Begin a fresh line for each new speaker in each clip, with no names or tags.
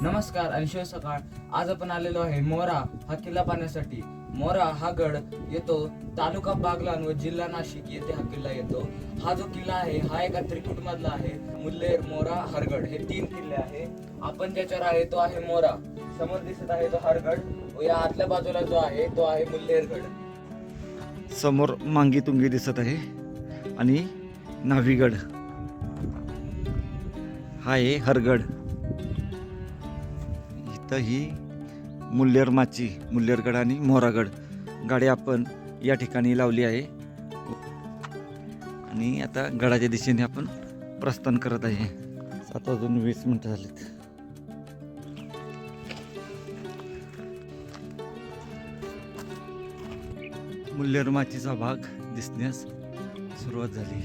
नमस्कार आणि शिव सकाळ. आज आपण आलेलो आहे मोरा हा किल्ला पाहण्यासाठी. मोरा हा गड येतो तालुका बागलाण व जिल्हा नाशिक येथे हा किल्ला येतो. हा जो किल्ला आहे हा एका त्रिकूट मधला आहे. मुल्हेर, मोरा, हरगड हे 3 किल्ले आहे. आपण ज्याच्यावर आहे तो आहे मोरा. समोर दिसत आहे तो हरगड व या आतल्या बाजूला जो आहे तो आहे मुल्हेरगड.
समोर मांगी तुंगी दिसत आहे आणि नावीगड हा आहे हरगड. इथं ही मुल्हेरगड आणि मोरागड गाडी आपण या ठिकाणी लावली आहे आणि आता गडाच्या दिशेने आपण प्रस्थान करत आहे. 7:20 झालीत. मुल्हेर भाग दिसण्यास सुरुवात झाली.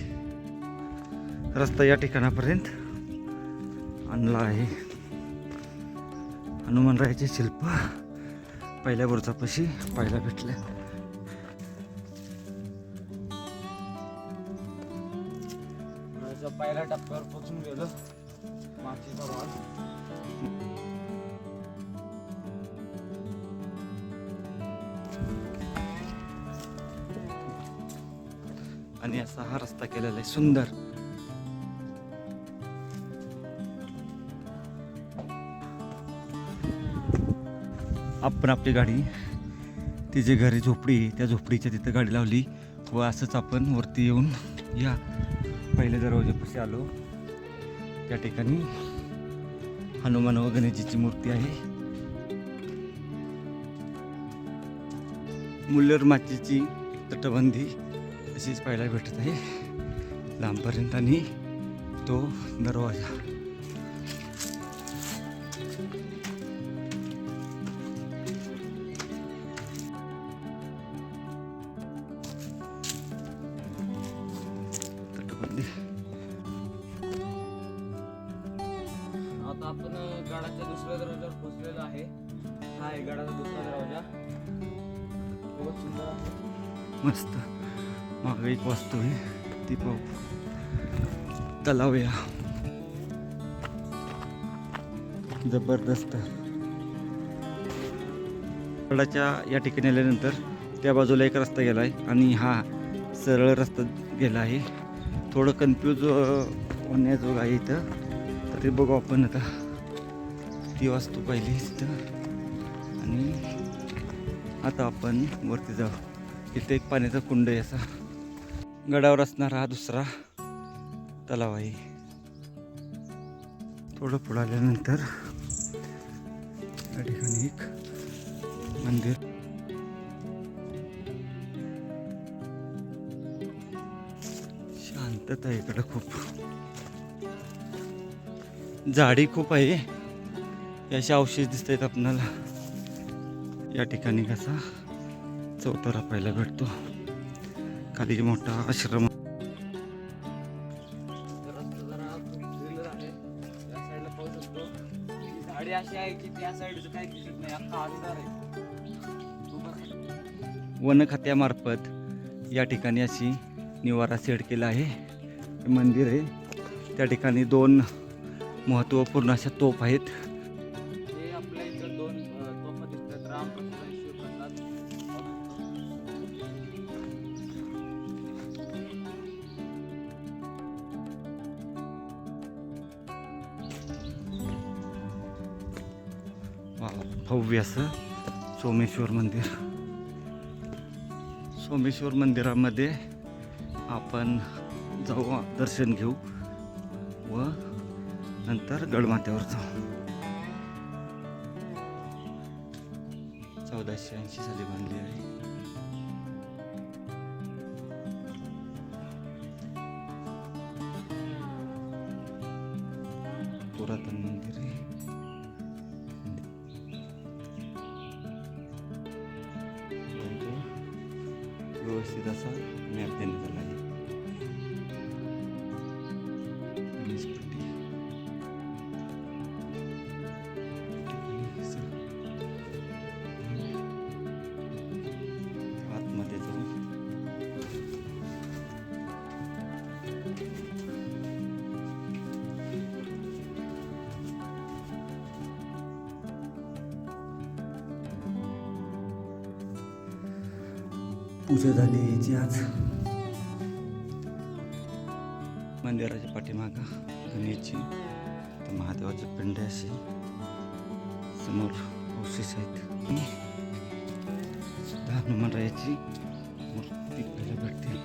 रस्ता या ठिकाणापर्यंत आणला आहे. हनुमानरायाचे शिल्प पहिल्या बुरुजापाशी पाहायला भेटले.
पहिल्या टप्प्यावर पोहोचून गेलो. माचीचा भाग
आणि असा हा रस्ता केलेला आहे सुंदर. आपण आपली गाडी ती जी घरी झोपडी त्या झोपडीच्या तिथं गाडी लावली व असंच आपण वरती येऊन या पहिल्या दरवाजापाशी आलो. त्या ठिकाणी हनुमान व गणेशजीची मूर्ती आहे. मुल्हेर माचीची तटबंदी अशीच पाहायला भेटत आहे लांबपर्यंत आणि तो दरवाजा.
आता आपण गडाच्या दुसऱ्या दरवाजावर पोहोचलेलो आहे. हा आहे गडाचा दुसरा दरवाजा. खूप सुंदर आहे.
मस्त. मागे एक वास्तू आहे ती पाहू. तलाव या जबरदस्त. गडाच्या या ठिकाणी आल्यानंतर त्या बाजूला एक रस्ता गेला आहे आणि हा सरळ रस्ता गेला आहे. थोडं कन्फ्यूज होण्याजोग आहे इथं. तर ते बघू आपण आता. ती वास्तू पाहिली तिथं आणि आता आपण वरती जाऊ. इथे एक पाण्याचा कुंड आहे असा. गडावर असणारा हा दुसरा तलाव आहे. थोडं पुढे आल्यानंतर या ठिकाणी एक मंदिर. शांतता आहे इकडं. खूप झाडी खूप आहे. याचे अवशेष दिसत आहेत आपणाला. या ठिकाणी कसा चौतारा पाहायला भेटतो. खाली मोठा आश्रम.
झाडी अशी आहे की त्या साईडचं काही दिसत नाही. अख्खा अंधार आहे.
वन खात्यामार्फत या ठिकाणी अशी निवारा सेट केला आहे. हे मंदिर आहे. त्या ठिकाणी 2 महत्त्वपूर्ण अशा तोफ आहेत.
हे आपल्या इथं 2 तोफा दिसतात. रामप्रसाद आणि शिवप्रसाद.
भव्य असं सोमेश्वर मंदिर. सोमेश्वर मंदिरामध्ये आपण जाऊ, दर्शन घेऊ व नंतर गडमाथ्यावर जाऊ. 1480 साली बांधली आहे. पुरातन मंदिर आहे. व्यवस्थित असा मॅप देण्यात आला आहे. आतमध्ये जाऊ. पूजा झाली याची आज. मंदिराच्या पाठीमागं गणेशची तर महादेवाची पिंड आहे अशी. समोर अवशेष आहेत. सुद्धा हनुमानरायाची मूर्ती पाहायला भेटते.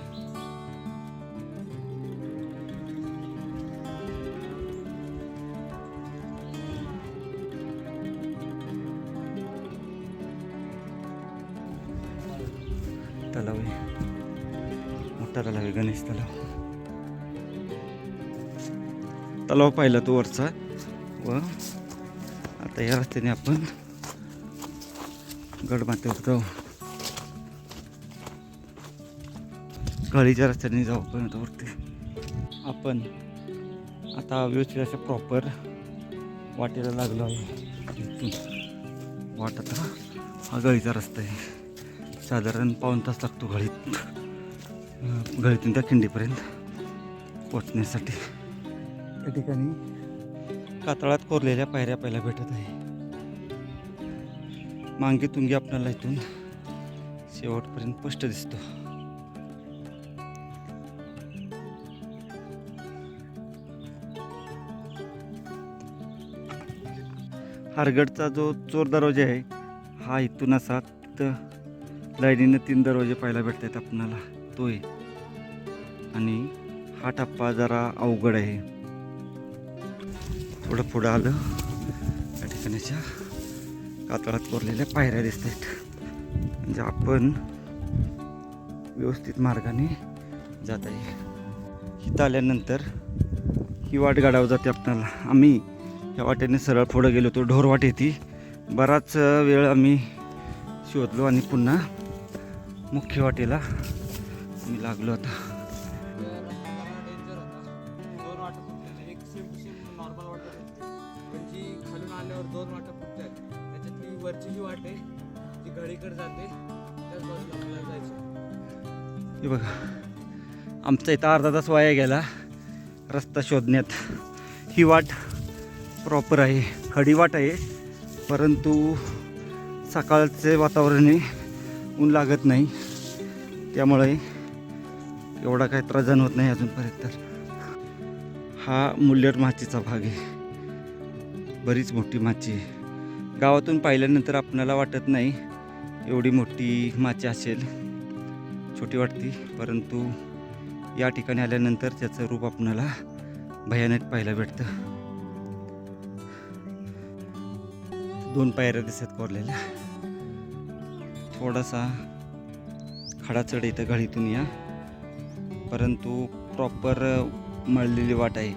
तलाव आहे, मोठा तलाव आहे, गणेश तलाव. तलाव पाहिला तो वरचा. व आता या रस्त्याने आपण गडमाथ्यावर जाऊ. गळीच्या रस्त्याने जाऊ पण वरती. आपण आता व्यवस्थित अशा प्रॉपर वाटेला लागलो आहे. इथून वाट आता हा गळीचा रस्ता आहे. साधारण पाऊण तास लागतो गळीतून त्या खिंडीपर्यंत पोचण्यासाठी. या ठिकाणी कातळात कोरलेल्या पायऱ्या पाहायला भेटत आहे. मांगी तुंगी आपल्याला इथून शेवटपर्यंत स्पष्ट दिसतो. हारगडचा जो चोर दरवाजा आहे हा इथून असा लाईनीनं 3 दरवाजे पाहायला भेटतात आपणाला. तो आहे. आणि हा टप्पा जरा अवघड आहे. थोडं पुढं आलं या ठिकाणच्या कातळात कोरलेल्या पायऱ्या दिसत आहेत. म्हणजे आपण व्यवस्थित मार्गाने जात आहे. इथं आल्यानंतर ही वाट गाडावर जाते आपल्याला. आम्ही या वाटेने सरळ पुढं गेलो होतो. ढोरवाट येते. बराच वेळ आम्ही शोधलो आणि पुन्हा मुख्य वाटेला मी लागलो आता.
दोन वाटा फुटलेल्या, एक सेम नॉर्मल वाटा पण जी खालून आल्यावर 2 वाटा फुटतात. त्याच्यातली वरची जी वाट आहे ती घडीकडे जाते, त्याच बाजूला आपल्याला जायचं.
हे बघा, आमचा इथं अर्धा तास वाया गेला रस्ता शोधण्यात. ही वाट प्रॉपर आहे, खडी वाट आहे, परंतु सकाळचे वातावरण आहे, ऊन लागत नाही, त्यामुळे एवढा काही त्रास जाणवत नाही अजूनपर्यंत. तर हा मुल्लेर माचीचा भाग आहे. बरीच मोठी माची आहे. गावातून पाहिल्यानंतर आपल्याला वाटत नाही एवढी मोठी माची असेल, छोटी वाटती, परंतु या ठिकाणी आल्यानंतर त्याचं रूप आपल्याला भयानक पाहायला भेटतं. 2 पायऱ्या दिसत कोरलेल्या. थोडासा खडा चढ इथं गळीतून या, परंतु प्रॉपर मळलेली वाट आहे.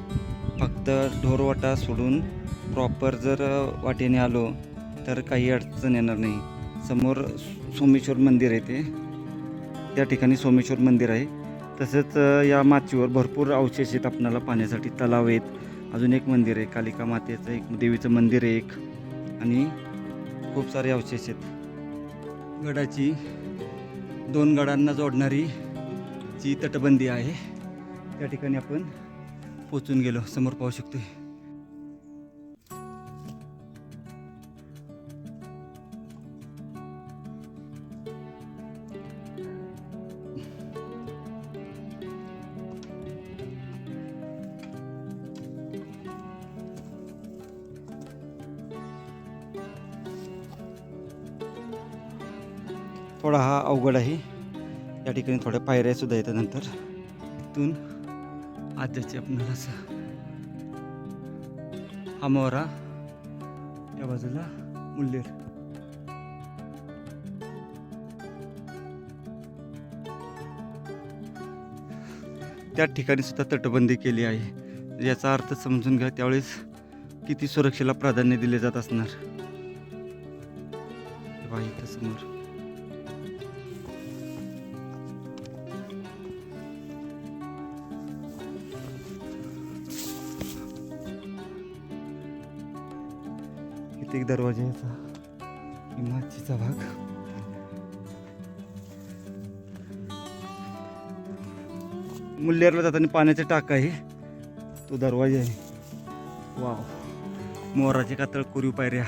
फक्त ढोरवाटा सोडून प्रॉपर जर वाटेने आलो तर काही अडचण येणार नाही. समोर सोमेश्वर मंदिर आहे, त्या ठिकाणी सोमेश्वर मंदिर आहे. तसंच या माचीवर भरपूर अवशेष आहेत आपल्याला पाहण्यासाठी. तलाव आहेत, अजून एक मंदिर आहे, कालिका मातेचं एक देवीचं मंदिर आहे एक, आणि खूप सारे अवशेष आहेत. गडाची 2 गडांना जोडणारी जी तटबंदी आहे त्या ठिकाणी आपण पोचून गेलो. समोर पाहू शकतो. थोडा हा अवघड आहे. या ठिकाणी थोड्या पायऱ्या सुद्धा येतात. नंतर इथून आद्याची आपल्याला असं हा मोहरा, या बाजूला मुल्लेर. त्या ठिकाणी सुद्धा तटबंदी केली आहे. याचा अर्थ समजून घ्या त्यावेळेस किती सुरक्षेला प्राधान्य दिले जात असणार. इथं समोर इथे एक दरवाजा याचा माचीचा भाग. मुल्लेरला जाताना पाण्याचा टाका आहे, तो दरवाजा आहे. वाव, मोराचे कातळ कोरीव पायऱ्या.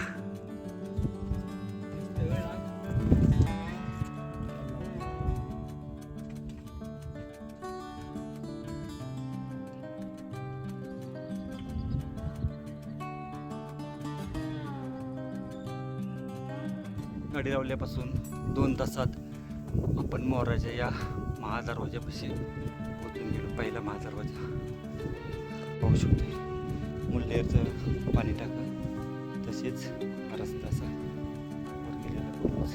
गाडी लावल्यापासून 2 तासात आपण मोराच्या या महादरवाज्यापाशी पोचून गेलो. पहिला महादरवाजा पाहू शकतो. मुल्लेरचं पाणी टाका, तसेच हा रस्ता असा वर गेलेला पूर्वच.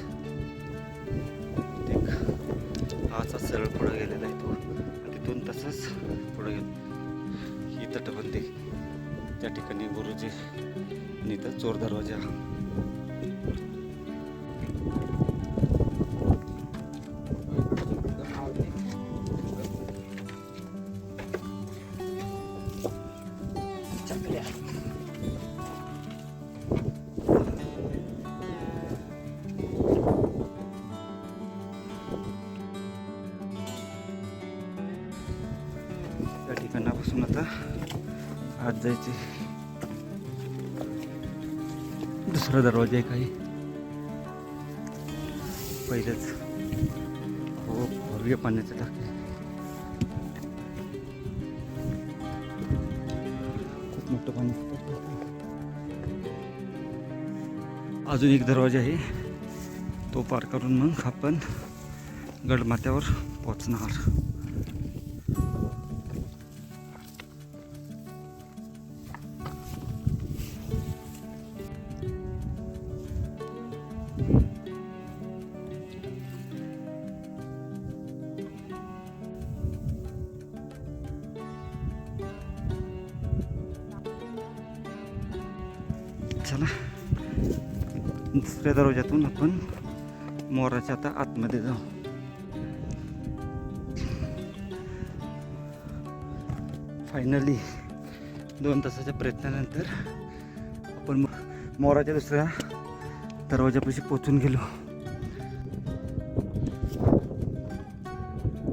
हा असा सरळ पुढं गेलेला आहे तो, आणि तिथून तसंच पुढं गेलं. ही तटबंदी त्या ठिकाणी गुरुजी आणि इथं चोर दरवाजा. त्या ठिकाणापासून आता आत जायचे. दुसरा दरवाजा आहे काही. पहिलेच खूप भव्य पाण्याचं टाके, खूप मोठं पाणी. अजून एक दरवाजा आहे, तो पार करून मग आपण गडमाथ्यावर पोचणार. चला, दुसऱ्या दरवाज्यातून आपण मोराच्या आता आतमध्ये जाऊ. फायनली 2 तासाच्या प्रयत्नानंतर आपण मोराच्या दुसऱ्या दरवाजापाशी पोचून गेलो.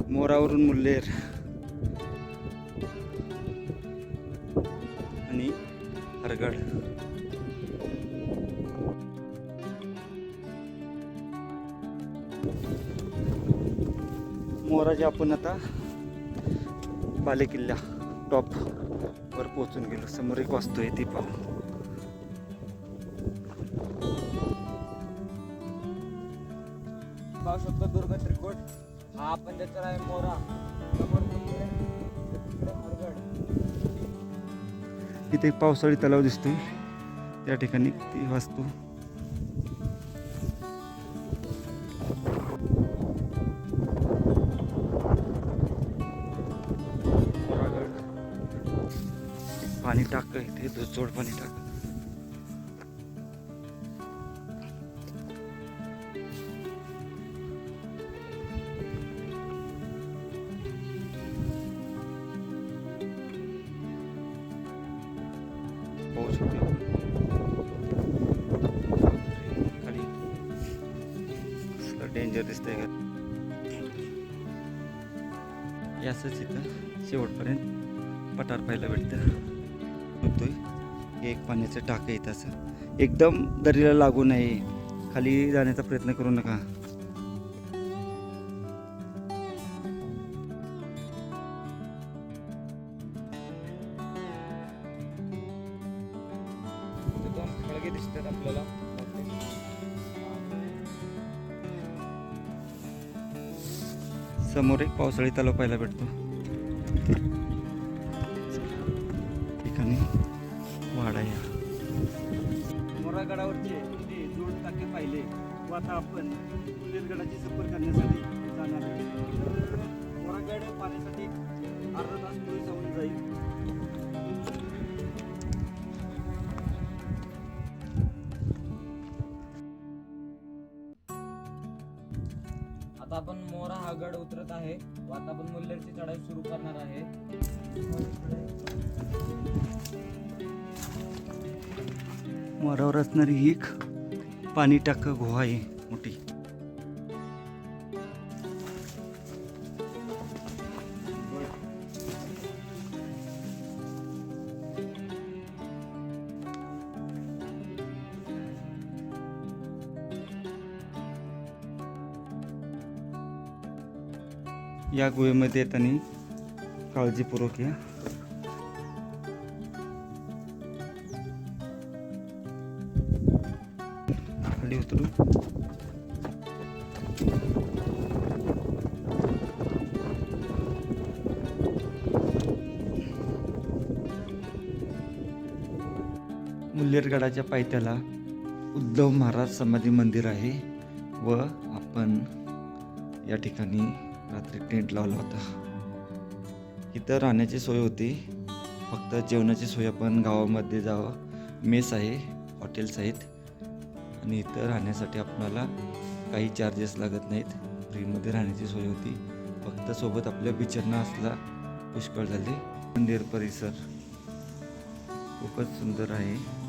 मोरावरून मुल्लेर आणि हरगड. मोराचे आपण आता बालेकिल्ला टॉप वर पोहोचून गेलो. समोर एक वास्तू आहे ती पाहू.
पाहू शकतो दुर्ग त्रिकोट. हा आपण त्याचा आहे मोरा. समोर तिकडे हरगड.
इथे एक पावसाळी तलाव दिसतोय, त्या ठिकाणी ती वास्तू. पाणी टाक इथे, धुचोड पाणी टाक. पाहू शकतो खाली कसलं डेंजर दिसतंय का. याच इथं शेवटपर्यंत पठार पाहायला भेटतं. बघतोय एक पाण्याचं टाकं येत असं एकदम दरीला लागू नये. खाली जाण्याचा प्रयत्न करू नका.
दोन खळगे दिसतात आपल्याला.
समोर एक पावसाळी तलाव पाहायला भेटतो. ठिकाणी वाडा या मोरागडावरचे ते जोड टाके पाहिले. व आता आपण मुल्लेरगडाची सफर करण्यासाठी जाणार आहे. मोरागड पाहण्यासाठी अर्धा तास पुढे जाऊन जाईल.
आता आपण मोरा हा गड उतरत आहे. व आता आपण मुल्लेरची चढाई सुरू करणार आहे.
मोरावर असणारी ही एक पाणी टाक गुहा आहे मोठी. या गुहेमध्ये येताना काळजीपूर्वक या. खाली उतरू. हुल्लेरगडाच्या पायथ्याला उद्धव महाराज समाधी मंदिर आहे व आपण या ठिकाणी रात्री टेंट लावला होता. इथं राहण्याची सोय होती, फक्त जेवणाची सोय आपण गावामध्ये जावं. मेस आहे, हॉटेल्स आहेत आणि इथं राहण्यासाठी आपल्याला काही चार्जेस लागत नाहीत. फ्रीमध्ये राहण्याची सोय होती, फक्त सोबत आपल्या बिचरना असला पुष्कळ झाले. मंदिर परिसर खूपच सुंदर आहे.